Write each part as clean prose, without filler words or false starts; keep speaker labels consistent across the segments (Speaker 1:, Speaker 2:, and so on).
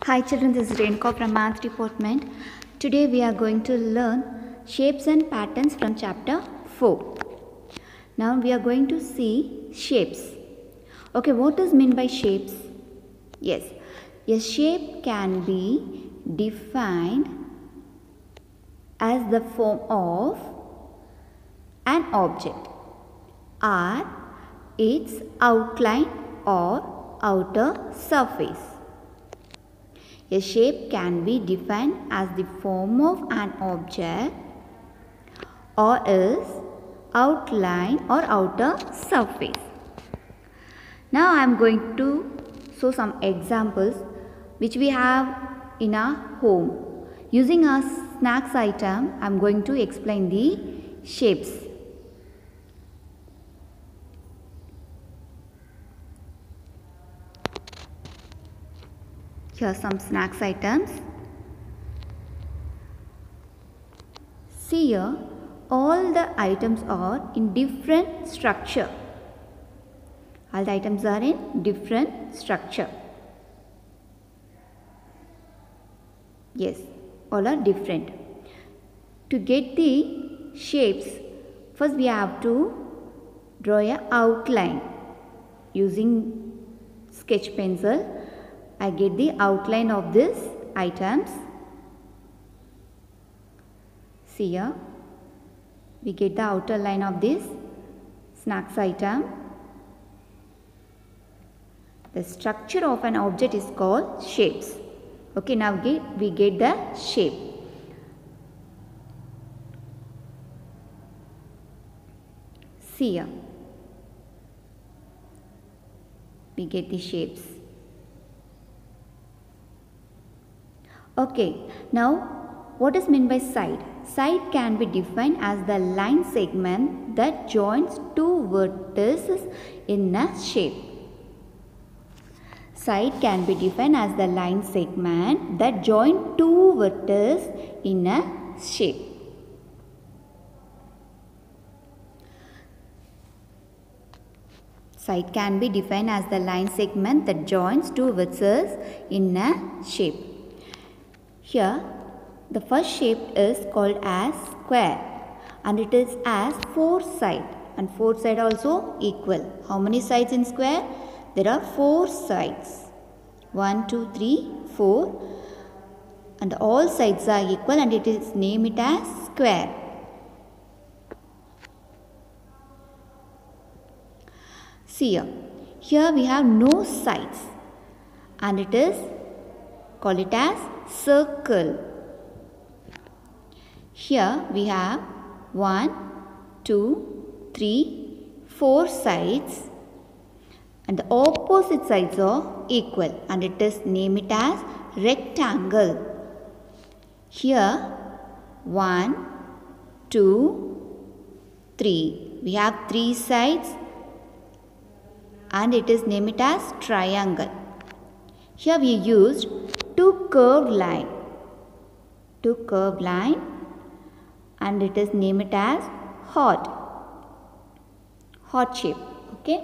Speaker 1: Hi children, this is Renko from Math Department. Today we are going to learn shapes and patterns from chapter 4. Now we are going to see shapes. Okay, what is meant by shapes? Yes, a shape can be defined as the form of an object or its outline or outer surface. A shape can be defined as the form of an object or its outline or outer surface. Now I am going to show some examples which we have in our home. Using our snacks item, I am going to explain the shapes. Here are some snacks items. See here, all the items are in different structure. All the items are in different structure. Yes, all are different. To get the shapes, first we have to draw an outline using sketch pencil. I get the outline of these items. See here, we get the outer line of this snacks item. The structure of an object is called shapes. Okay, now we get the shape. See here, we get the shapes. Okay, now what is meant by side? Side can be defined as the line segment that joins two vertices in a shape. Side can be defined as the line segment that join two vertices in a shape. Side can be defined as the line segment that joins two vertices in a shape. Here, the first shape is called as square and it is as 4 sides and 4 sides also equal. How many sides in square? There are 4 sides. 1, 2, 3, 4 and all sides are equal and it is named as square. See here we have no sides and it is call it as circle. Here we have 1, 2, 3, 4 sides and the opposite sides are equal and it is named as rectangle. Here 1, 2, 3. We have 3 sides and it is named as triangle. Here we used two curved line and it is named as heart shape. Okay,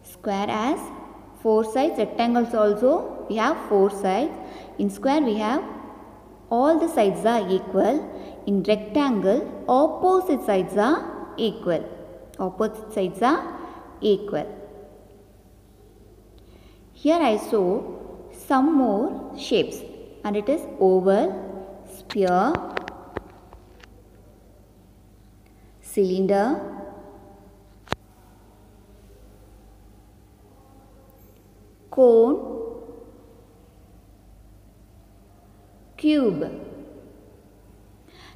Speaker 1: square has 4 sides, rectangles also we have 4 sides. In square we have all the sides are equal. In rectangle opposite sides are equal. Here I show some more shapes and it is oval, sphere, cylinder, cone, cube.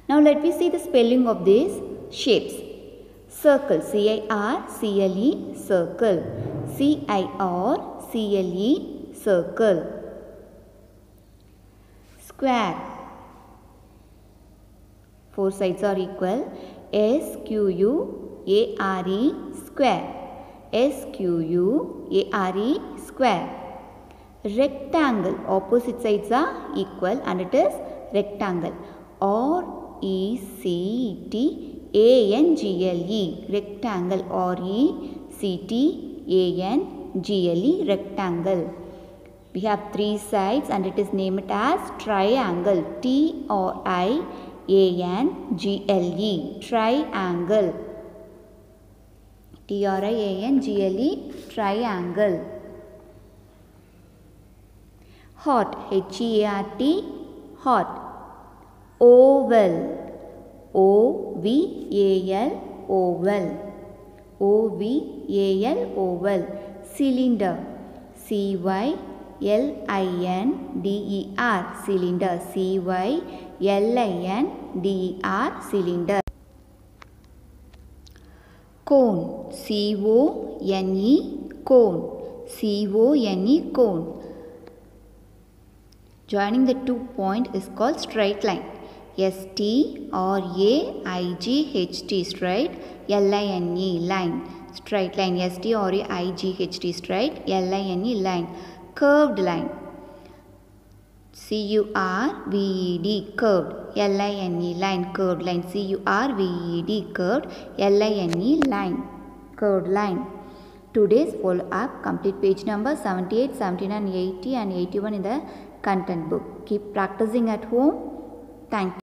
Speaker 1: Now let me see the spelling of these shapes. Circle, C-I-R-C-L-E, circle, C-I-R-C-L-E, circle. Square, 4 sides are equal, S-Q-U-A-R-E, square, S-Q-U-A-R-E, square. Rectangle, opposite sides are equal and it is rectangle, R-E-C-T-A-N-G-L-E, rectangle, R-E-C-T-A-N-G-L-E. G-L-E, rectangle. We have 3 sides and it is named as triangle. T-R-I-A-N-G-L-E, triangle. T-R-I-A-N-G-L-E, triangle. Heart, H-E-A-R-T, heart. Oval, O-V-A-L, oval. O-V-A-L, oval. Cylinder, C-Y-L-I-N-D-E-R, cylinder. C-Y-L-I-N-D-E-R, cylinder. Cone, C-O-N-E, cone. C-O-N-E, cone. Joining the 2 point is called straight line. S-T-R-A-I-G-H-T, straight. L-I-N-E, line. Straight line. S-T-R-A-I-G-H-T, straight. L-I-N-E, line. Curved line. C-U-R-V-E-D, curved. L-I-N-E, line. Curved line. C-U-R-V-E-D, curved. L-I-N-E, line. Curved line. Today's follow up. Complete page number 78, 79, 80 and 81 in the content book. Keep practicing at home. Thank you.